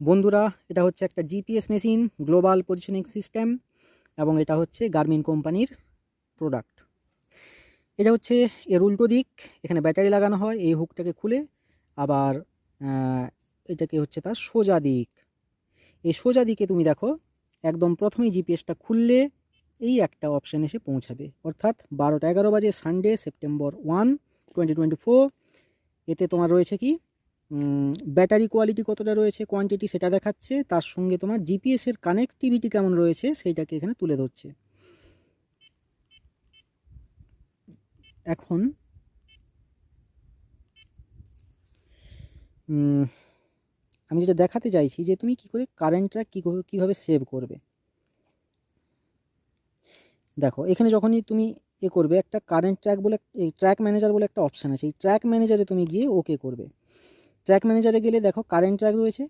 বন্ধুরা, এটা হচ্ছে একটা GPS machine, global positioning system, এবং এটা হচ্ছে গার্মিন কোম্পানির প্রোডাক্ট। এটা হচ্ছে এর উল্টো দিক, এখানে ব্যাটারি লাগানো হয়। এই হুকটাকে খুলে আবার এটাকে হচ্ছে তার সোজা দিক। এই সোজা দিকে তুমি দেখো, একদম প্রথমেই জিপিএসটা খুললে এই একটা অপশান এসে পৌঁছাবে, অর্থাৎ 12:11 বাজে, সানডে, সেপ্টেম্বর 1, 2024। এতে তোমার রয়েছে কি, ব্যাটারি কোয়ালিটি কতটা রয়েছে, কোয়ান্টিটি সেটা দেখাচ্ছে, তার সঙ্গে তোমার জিপিএসের কানেক্টিভিটি কেমন রয়েছে সেইটাকে এখানে তুলে ধরছে। এখন আমি যেটা দেখাতে চাইছি যে তুমি কি করে কারেন্ট ট্র্যাক কীভাবে সেভ করবে। দেখো, এখানে যখনই তুমি করবে, একটা কারেন্ট ট্র্যাক বলে, এই ট্র্যাক ম্যানেজার বলে একটা অপশান আছে। এই ট্র্যাক ম্যানেজারে তুমি গিয়ে ওকে করবে। ট্র্যাক ম্যানেজারে গেলে দেখো কারেন্ট ট্র্যাক রয়েছে,